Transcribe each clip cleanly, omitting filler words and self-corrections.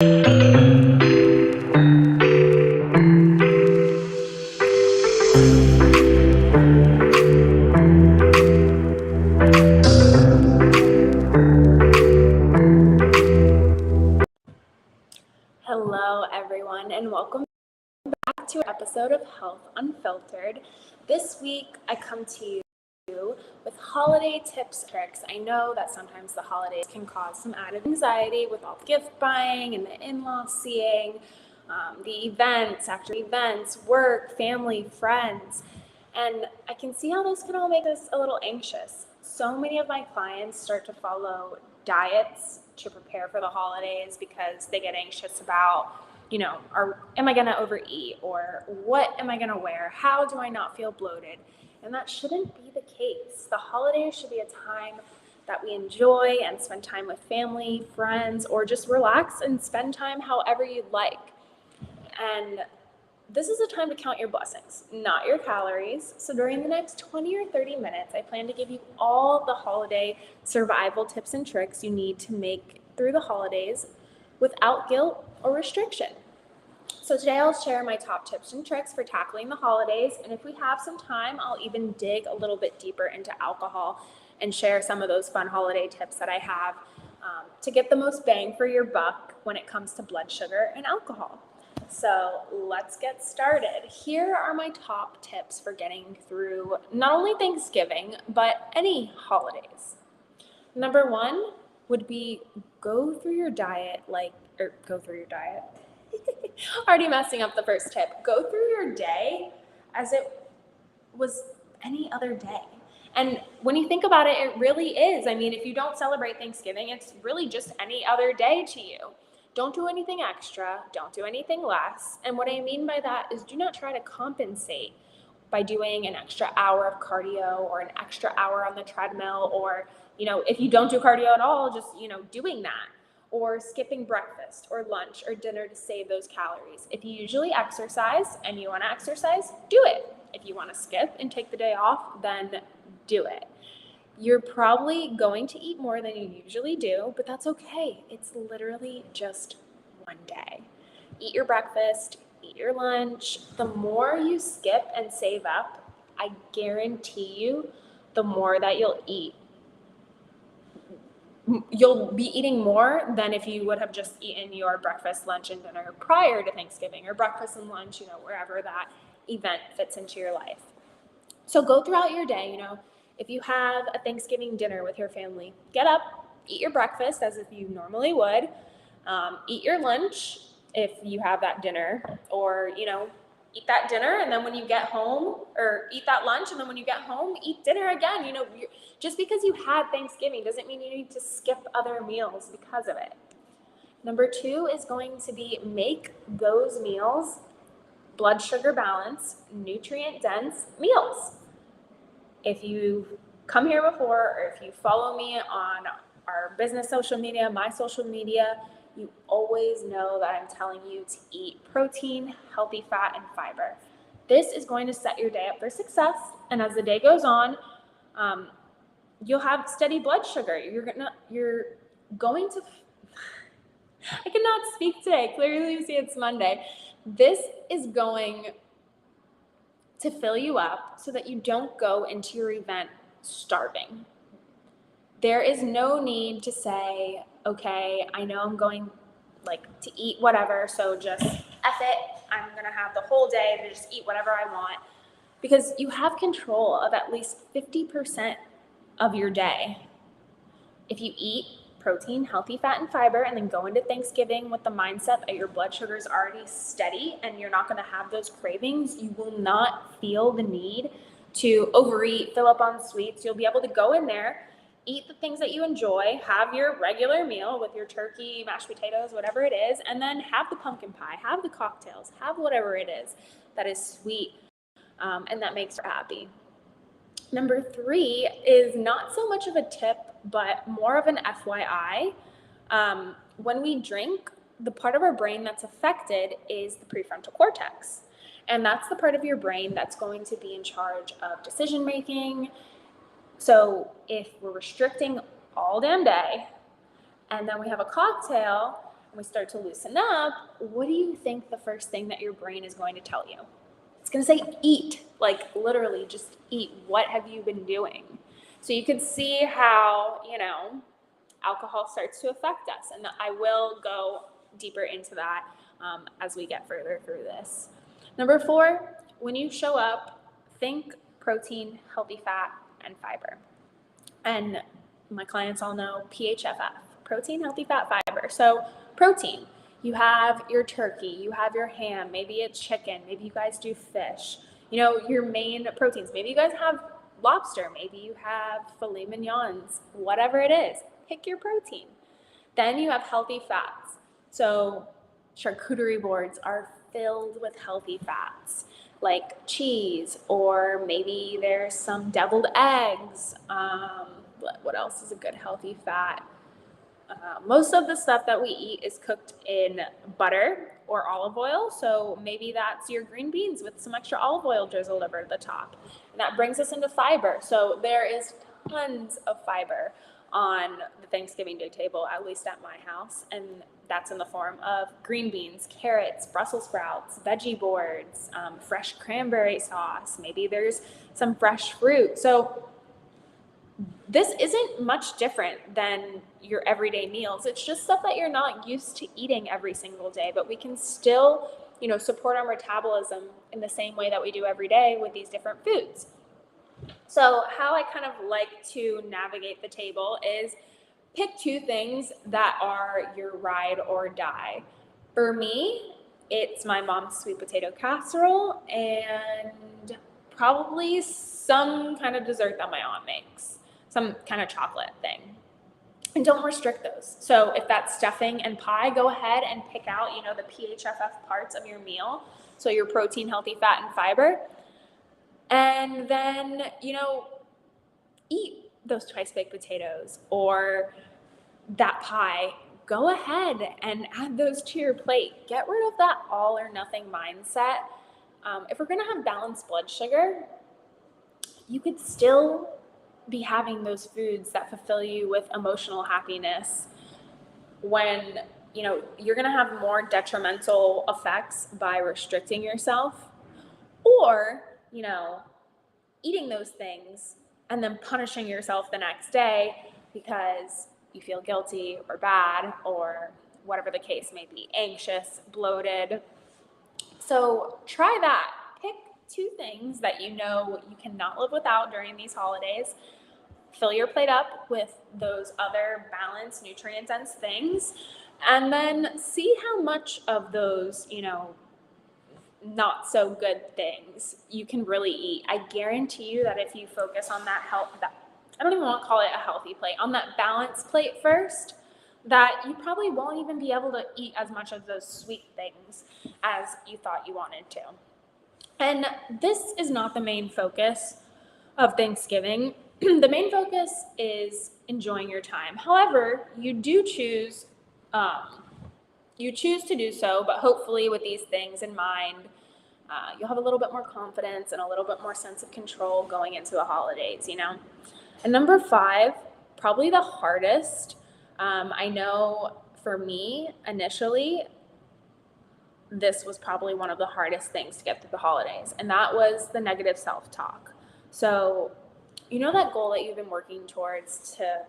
Hello, everyone, and welcome back to an episode of Health Unfiltered. This week, I come to you with holiday tips and tricks. I know that sometimes the holidays can cause some added anxiety with all the gift buying and the in-laws seeing, the events, after events, work, family, friends. And I can see how those can all make us a little anxious. So many of my clients start to follow diets to prepare for the holidays because they get anxious about, am I going to overeat, or what am I going to wear? How do I not feel bloated? And that shouldn't be the case. The holidays should be a time that we enjoy and spend time with family, friends, or just relax and spend time however you'd like. And this is a time to count your blessings, not your calories. So during the next 20 or 30 minutes, I plan to give you all the holiday survival tips and tricks you need to make through the holidays without guilt or restriction. So today I'll share my top tips and tricks for tackling the holidays. And if we have some time, I'll even dig a little bit deeper into alcohol and share some of those fun holiday tips that I have to get the most bang for your buck when it comes to blood sugar and alcohol. So let's get started. Here are my top tips for getting through not only Thanksgiving, but any holidays. Number one would be go through your diet. Already messing up the first tip. Go through your day as it was any other day. And when you think about it, it really is. I mean, if you don't celebrate Thanksgiving, it's really just any other day to you. Don't do anything extra. Don't do anything less. And what I mean by that is do not try to compensate by doing an extra hour of cardio or an extra hour on the treadmill, or, if you don't do cardio at all, just, doing that, or skipping breakfast or lunch or dinner to save those calories. If you usually exercise and you want to exercise, do it. If you want to skip and take the day off, then do it. You're probably going to eat more than you usually do, but that's okay. It's literally just one day. Eat your breakfast, eat your lunch. The more you skip and save up, I guarantee you, the more that you'll eat. You'll be eating more than if you would have just eaten your breakfast, lunch, and dinner prior to Thanksgiving, or breakfast and lunch, wherever that event fits into your life. So go throughout your day, if you have a Thanksgiving dinner with your family, get up, eat your breakfast as if you normally would, eat your lunch if you have that dinner, or, eat that dinner, and then when you get home, or eat that lunch, and then when you get home, eat dinner again. Just because you had Thanksgiving doesn't mean you need to skip other meals because of it. Number two is going to be make those meals blood sugar balanced, nutrient dense meals. If you've come here before, or if you follow me on our business social media, my social media, you always know that I'm telling you to eat protein, healthy fat, and fiber. This is going to set your day up for success. And as the day goes on, you'll have steady blood sugar. You're going to, I cannot speak today. Clearly you see it's Monday. This is going to fill you up so that you don't go into your event starving. There is no need to say, okay, I know I'm going to eat whatever, so just F it. I'm going to have the whole day to just eat whatever I want, because you have control of at least 50% of your day. If you eat protein, healthy fat, and fiber, and then go into Thanksgiving with the mindset that your blood sugar is already steady and you're not going to have those cravings, you will not feel the need to overeat, fill up on sweets. You'll be able to go in there, eat the things that you enjoy, have your regular meal with your turkey, mashed potatoes, whatever it is, and then have the pumpkin pie, have the cocktails, have whatever it is that is sweet and that makes you happy. Number three is not so much of a tip, but more of an FYI. When we drink, the part of our brain that's affected is the prefrontal cortex. And that's the part of your brain that's going to be in charge of decision making. So if we're restricting all damn day, and then we have a cocktail, and we start to loosen up, what do you think the first thing that your brain is going to tell you? It's going to say eat, like literally just eat. What have you been doing? So you can see how, alcohol starts to affect us. And I will go deeper into that as we get further through this. Number 4, when you show up, think protein, healthy fat, and fiber. And my clients all know PHFF, protein, healthy fat, fiber. So protein, you have your turkey, you have your ham, maybe it's chicken, maybe you guys do fish, your main proteins. Maybe you guys have lobster, maybe you have filet mignons, whatever it is, pick your protein. Then you have healthy fats. So charcuterie boards are filled with healthy fats, like cheese, or maybe there's some deviled eggs. What else is a good healthy fat? Most of the stuff that we eat is cooked in butter or olive oil, so maybe that's your green beans with some extra olive oil drizzled over the top. And that brings us into fiber. So there is tons of fiber on the Thanksgiving Day table, at least at my house, and that's in the form of green beans, carrots, Brussels sprouts, veggie boards, fresh cranberry sauce, maybe there's some fresh fruit. So this isn't much different than your everyday meals. It's just stuff that you're not used to eating every single day, but we can still, support our metabolism in the same way that we do every day with these different foods. So how I kind of like to navigate the table is pick 2 things that are your ride or die. For me, it's my mom's sweet potato casserole and probably some kind of dessert that my aunt makes, some kind of chocolate thing. And don't restrict those. So if that's stuffing and pie, go ahead and pick out, the PHFF parts of your meal. So your protein, healthy fat, and fiber. And then, eat those twice baked potatoes or that pie. Go ahead and add those to your plate. Get rid of that all or nothing mindset. If we're going to have balanced blood sugar, you could still be having those foods that fulfill you with emotional happiness when, you're going to have more detrimental effects by restricting yourself or, eating those things and then punishing yourself the next day because you feel guilty or bad or whatever the case may be, anxious, bloated. So try that. Pick 2 things that you cannot live without during these holidays. Fill your plate up with those other balanced, nutrient-dense things, and then see how much of those, not so good things you can really eat. I guarantee you that if you focus on that I don't even want to call it a healthy plate, on that balanced plate first, that you probably won't even be able to eat as much of those sweet things as you thought you wanted to. And this is not the main focus of Thanksgiving. The main focus is enjoying your time. However, you choose to do so, but hopefully with these things in mind, you'll have a little bit more confidence and a little bit more sense of control going into the holidays, And number 5, probably the hardest. I know for me, initially, this was probably one of the hardest things to get through the holidays, and that was the negative self-talk. So, that goal that you've been working towards to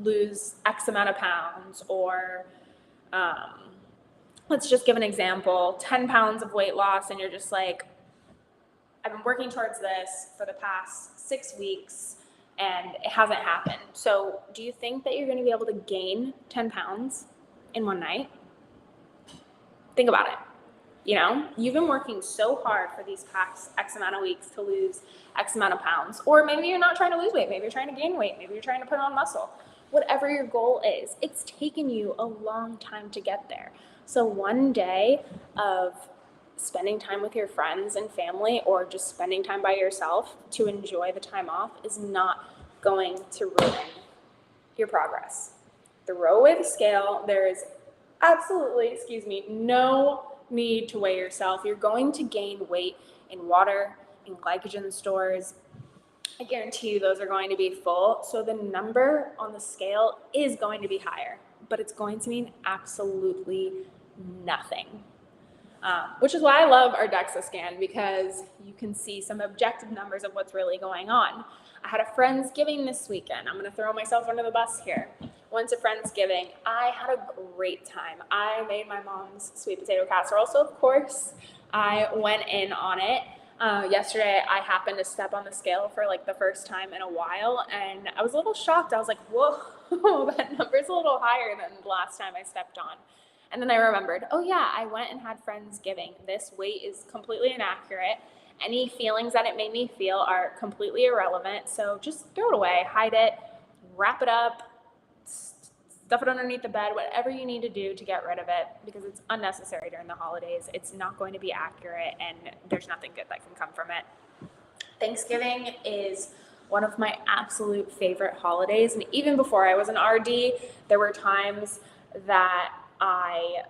lose X amount of pounds, or let's just give an example, 10 pounds of weight loss, and you're just like, I've been working towards this for the past 6 weeks, and it hasn't happened. So do you think that you're going to be able to gain 10 pounds in one night? Think about it. You've been working so hard for these past X amount of weeks to lose X amount of pounds. Or maybe you're not trying to lose weight. Maybe you're trying to gain weight. Maybe you're trying to put on muscle. Whatever your goal is, it's taken you a long time to get there. So one day of spending time with your friends and family, or just spending time by yourself to enjoy the time off, is not going to ruin your progress. Throw away the scale. There is absolutely, no need to weigh yourself. You're going to gain weight in water, in glycogen stores. I guarantee you those are going to be full. So the number on the scale is going to be higher, but it's going to mean absolutely nothing. Which is why I love our DEXA scan, because you can see some objective numbers of what's really going on. I had a Friendsgiving this weekend. I'm going to throw myself under the bus here. Went to Friendsgiving. I had a great time. I made my mom's sweet potato casserole, so of course I went in on it. Yesterday, I happened to step on the scale for like the first time in a while, and I was a little shocked. I was like, whoa, that number's a little higher than the last time I stepped on. And then I remembered, oh yeah, I went and had Friendsgiving. This weight is completely inaccurate. Any feelings that it made me feel are completely irrelevant. So just throw it away, hide it, wrap it up, stuff it underneath the bed, whatever you need to do to get rid of it, because it's unnecessary during the holidays. It's not going to be accurate, and there's nothing good that can come from it. Thanksgiving is one of my absolute favorite holidays. And even before I was an RD, there were times that I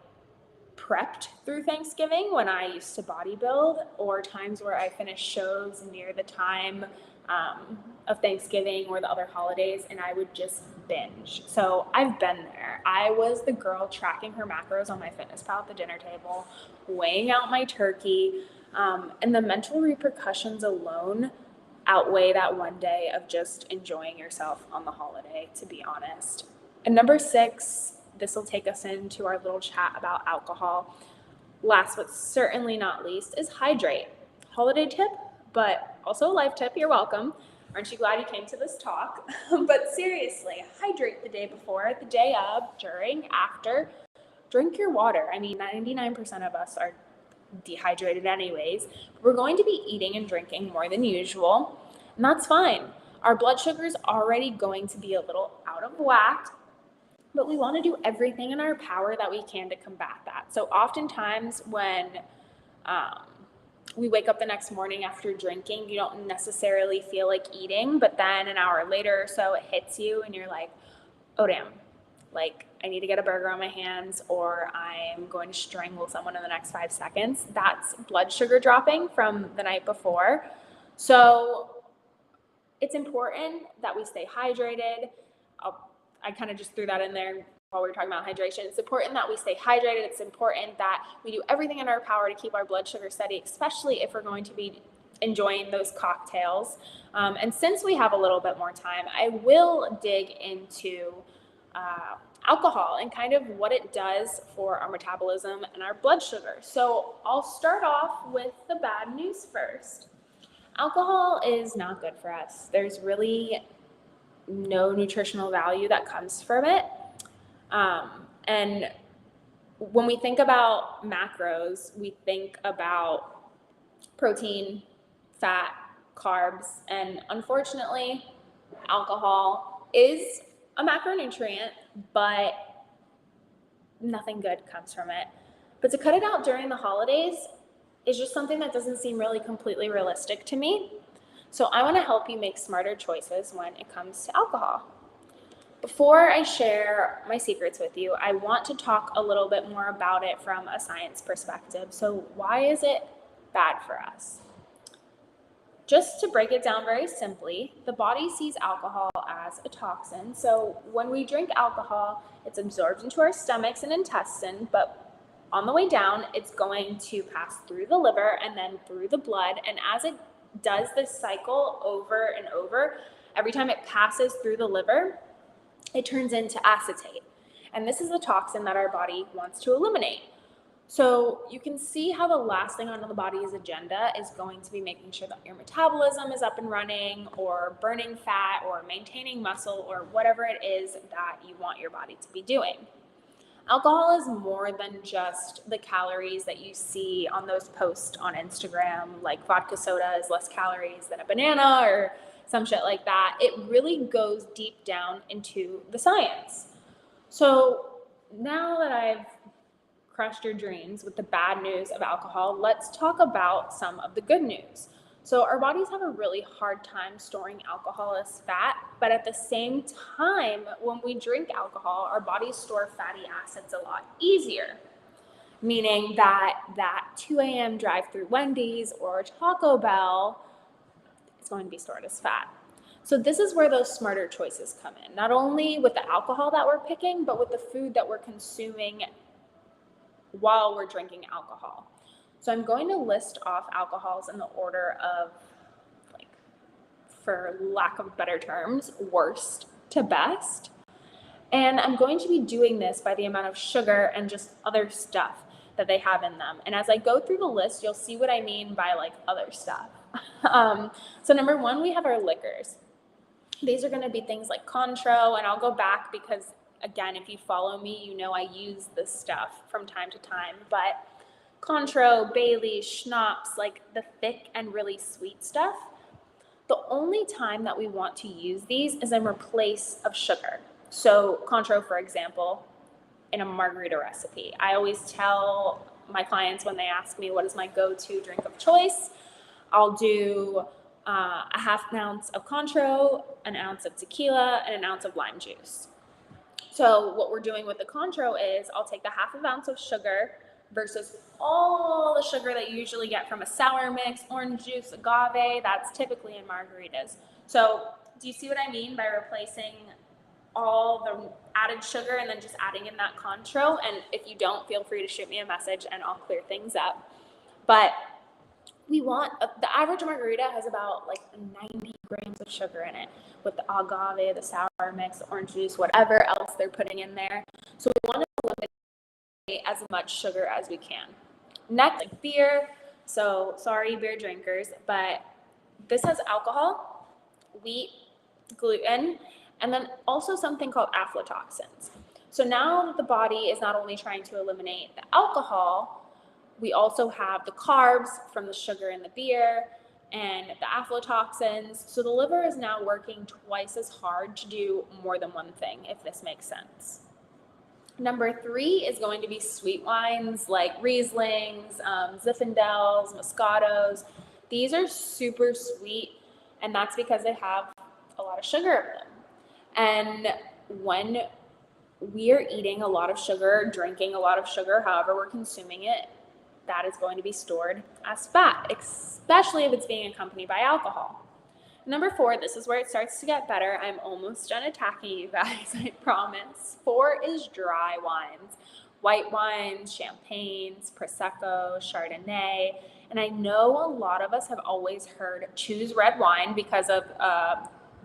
prepped through Thanksgiving when I used to bodybuild, or times where I finished shows near the time of Thanksgiving or the other holidays, and I would just binge. So I've been there. I was the girl tracking her macros on my MyFitnessPal at the dinner table, weighing out my turkey, and the mental repercussions alone outweigh that one day of just enjoying yourself on the holiday, to be honest. And number 6, this will take us into our little chat about alcohol. Last but certainly not least is hydrate. Holiday tip, but also a life tip. You're welcome. Aren't you glad you came to this talk? But seriously, hydrate the day before, the day of, during, after. Drink your water. I mean, 99% of us are dehydrated anyways. We're going to be eating and drinking more than usual, and that's fine. Our blood sugar is already going to be a little out of whack, but we want to do everything in our power that we can to combat that. So oftentimes when we wake up the next morning after drinking, you don't necessarily feel like eating, but then an hour later or so it hits you and you're like, oh damn, like I need to get a burger on my hands, or I'm going to strangle someone in the next 5 seconds. That's blood sugar dropping from the night before. So it's important that we stay hydrated. I kind of just threw that in there while we were talking about hydration. It's important that we stay hydrated. It's important that we do everything in our power to keep our blood sugar steady, especially if we're going to be enjoying those cocktails. And since we have a little bit more time, I will dig into alcohol and kind of what it does for our metabolism and our blood sugar. So I'll start off with the bad news first. Alcohol is not good for us. There's really no nutritional value that comes from it. And when we think about macros, we think about protein, fat, carbs, and unfortunately, alcohol is a macronutrient, but nothing good comes from it. But to cut it out during the holidays is just something that doesn't seem really completely realistic to me. So I want to help you make smarter choices when it comes to alcohol. Before I share my secrets with you, I want to talk a little bit more about it from a science perspective. So why is it bad for us? Just to break it down very simply, the body sees alcohol as a toxin. So when we drink alcohol, it's absorbed into our stomachs and intestine, but on the way down, it's going to pass through the liver and then through the blood. And as it does this cycle over and over, every time it passes through the liver, it turns into acetate. And this is the toxin that our body wants to eliminate. So you can see how the last thing on the body's agenda is going to be making sure that your metabolism is up and running, or burning fat, or maintaining muscle, or whatever it is that you want your body to be doing. Alcohol is more than just the calories that you see on those posts on Instagram, like vodka soda is less calories than a banana or some shit like that. It really goes deep down into the science. So now that I've crushed your dreams with the bad news of alcohol, let's talk about some of the good news. So our bodies have a really hard time storing alcohol as fat, but at the same time, when we drink alcohol, our bodies store fatty acids a lot easier, meaning that 2 a.m. drive through Wendy's or Taco Bell is going to be stored as fat. So this is where those smarter choices come in, not only with the alcohol that we're picking, but with the food that we're consuming while we're drinking alcohol. So I'm going to list off alcohols in the order of, like, for lack of better terms, worst to best. And I'm going to be doing this by the amount of sugar and just other stuff that they have in them. And as I go through the list, you'll see what I mean by like other stuff. So number one, we have our liquors. These are going to be things like Cointreau, and I'll go back because, again, if you follow me, you know I use this stuff from time to time. But Cointreau, Bailey, schnapps, like the thick and really sweet stuff. The only time that we want to use these is in replace of sugar. So Cointreau, for example, in a margarita recipe. I always tell my clients when they ask me what is my go-to drink of choice, I'll do a half an ounce of Cointreau, an ounce of tequila, and an ounce of lime juice. So what we're doing with the Cointreau is I'll take the half an ounce of sugar versus all the sugar that you usually get from a sour mix, orange juice, agave, that's typically in margaritas. So do you see what I mean by replacing all the added sugar and then just adding in that Cointreau? And if you don't, feel free to shoot me a message and I'll clear things up. But we want, the average margarita has about like 90 grams of sugar in it with the agave, the sour mix, the orange juice, whatever else they're putting in there. So we want to eliminate as much sugar as we can. Next, like beer. So sorry, beer drinkers, but this has alcohol, wheat, gluten, and then also something called aflatoxins. So now that the body is not only trying to eliminate the alcohol, we also have the carbs from the sugar in the beer and the aflatoxins. So the liver is now working twice as hard to do more than one thing, if this makes sense. Number three is going to be sweet wines like Rieslings, Zinfandels, Moscatos. These are super sweet, and that's because they have a lot of sugar in them. And when we are eating a lot of sugar, drinking a lot of sugar, however we're consuming it, that is going to be stored as fat, especially if it's being accompanied by alcohol. Number four, this is where it starts to get better. I'm almost done attacking you guys, I promise. Four is dry wines. White wines, champagnes, Prosecco, Chardonnay. And I know a lot of us have always heard choose red wine because of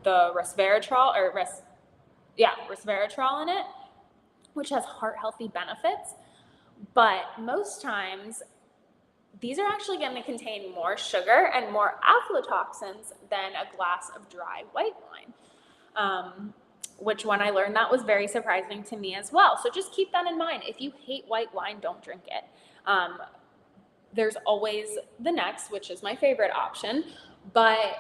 the resveratrol, resveratrol in it, which has heart healthy benefits. But most times, these are actually going to contain more sugar and more aflatoxins than a glass of dry white wine, which when I learned that was very surprising to me as well. So just keep that in mind. If you hate white wine, don't drink it. There's always the next, which is my favorite option. But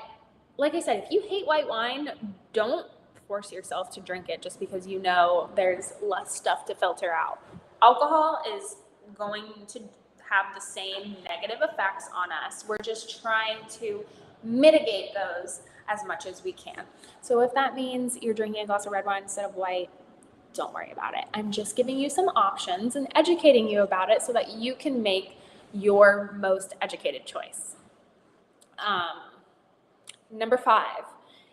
like I said, if you hate white wine, don't force yourself to drink it just because you know there's less stuff to filter out. Alcohol is going to have the same negative effects on us. We're just trying to mitigate those as much as we can. So if that means you're drinking a glass of red wine instead of white, don't worry about it. I'm just giving you some options and educating you about it so that you can make your most educated choice. Number five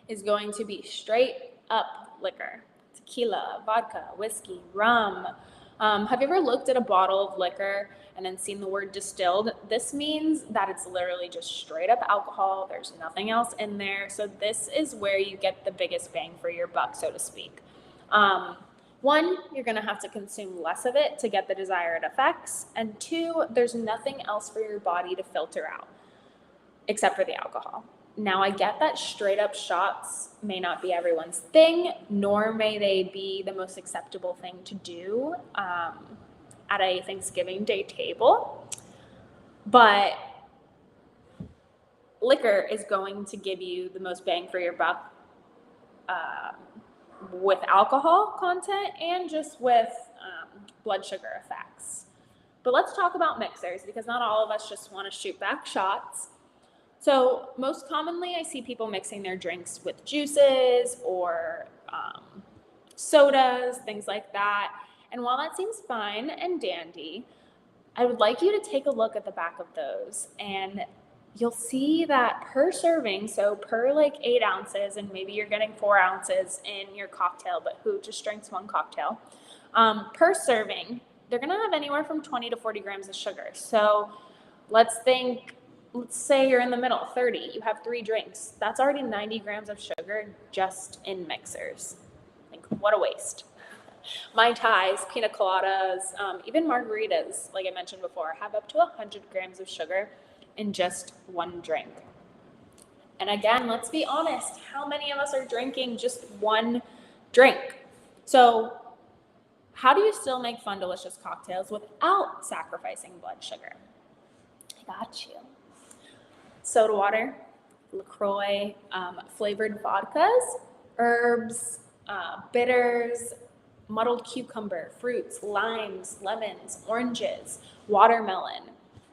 is going to be straight up liquor. Tequila, vodka, whiskey, rum. Have you ever looked at a bottle of liquor and then seen the word distilled? This means that it's literally just straight up alcohol. There's nothing else in there. So this is where you get the biggest bang for your buck, so to speak. One, you're going to have to consume less of it to get the desired effects. And two, there's nothing else for your body to filter out except for the alcohol. Now, I get that straight up shots may not be everyone's thing, nor may they be the most acceptable thing to do at a Thanksgiving Day table. But liquor is going to give you the most bang for your buck with alcohol content and just with blood sugar effects. But let's talk about mixers, because not all of us just want to shoot back shots. So most commonly, I see people mixing their drinks with juices or sodas, things like that. And while that seems fine and dandy, I would like you to take a look at the back of those and you'll see that per serving, so per like 8 ounces, and maybe you're getting 4 ounces in your cocktail, but who just drinks one cocktail? Per serving, they're gonna have anywhere from 20 to 40 grams of sugar. So let's say you're in the middle, 30, you have 3 drinks. That's already 90 grams of sugar just in mixers. Like, what a waste. Mai Tais, pina coladas, even margaritas, like I mentioned before, have up to 100 grams of sugar in just one drink. And again, let's be honest, how many of us are drinking just one drink? So how do you still make fun, delicious cocktails without sacrificing blood sugar? I got you. Soda water, LaCroix, flavored vodkas, herbs, bitters, muddled cucumber, fruits, limes, lemons, oranges, watermelon.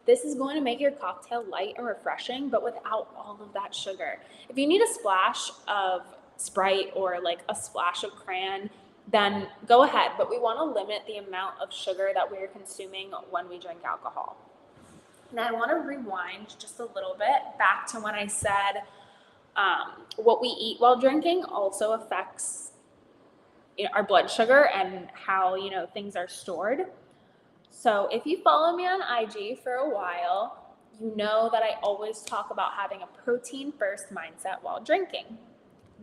This is going to make your cocktail light and refreshing, but without all of that sugar. If you need a splash of Sprite or like a splash of crayon, then go ahead, but we want to limit the amount of sugar that we're consuming when we drink alcohol. Now I want to rewind just a little bit back to when I said what we eat while drinking also affects our blood sugar and how things are stored. So if you follow me on IG for a while, you know that I always talk about having a protein first mindset while drinking.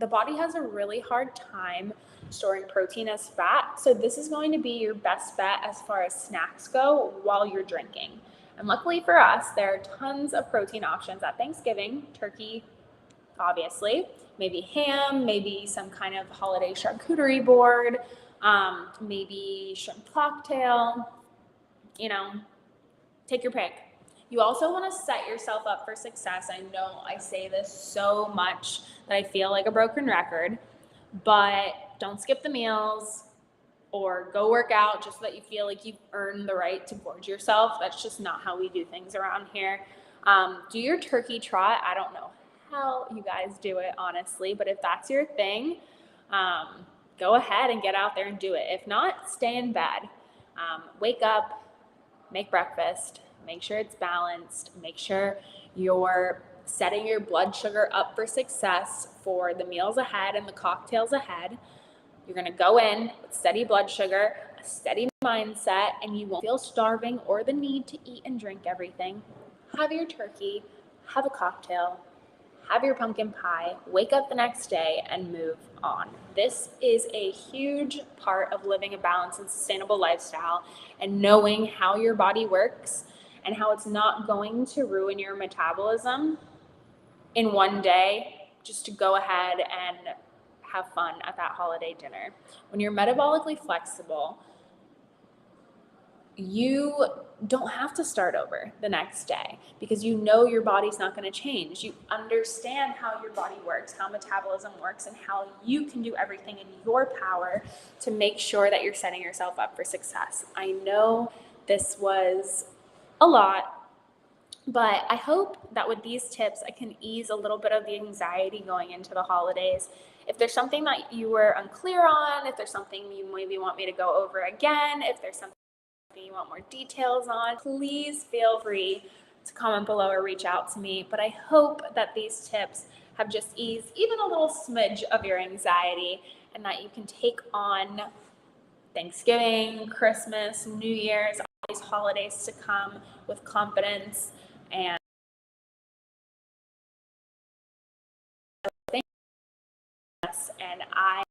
The body has a really hard time storing protein as fat, so this is going to be your best bet as far as snacks go while you're drinking. And luckily for us, there are tons of protein options at Thanksgiving. Turkey, obviously, maybe ham, maybe some kind of holiday charcuterie board, maybe shrimp cocktail, take your pick. You also want to set yourself up for success. I know I say this so much that I feel like a broken record, but don't skip the meals or go work out just so that you feel like you've earned the right to gorge yourself. That's just not how we do things around here. Do your turkey trot. I don't know how you guys do it, honestly, but if that's your thing, go ahead and get out there and do it. If not, stay in bed. Wake up, make breakfast, make sure it's balanced, make sure you're setting your blood sugar up for success for the meals ahead and the cocktails ahead. You're going to go in with steady blood sugar, a steady mindset, and you won't feel starving or the need to eat and drink everything. Have your turkey, have a cocktail, have your pumpkin pie, wake up the next day, and move on. This is a huge part of living a balanced and sustainable lifestyle and knowing how your body works and how it's not going to ruin your metabolism in one day just to go ahead and have fun at that holiday dinner. When you're metabolically flexible, you don't have to start over the next day because you know your body's not going to change. You understand how your body works, how metabolism works, and how you can do everything in your power to make sure that you're setting yourself up for success. I know this was a lot, but I hope that with these tips, I can ease a little bit of the anxiety going into the holidays. If there's something that you were unclear on, if there's something you maybe want me to go over again, if there's something you want more details on, please feel free to comment below or reach out to me. But I hope that these tips have just eased even a little smidge of your anxiety and that you can take on Thanksgiving, Christmas, New Year's, all these holidays to come with confidence and I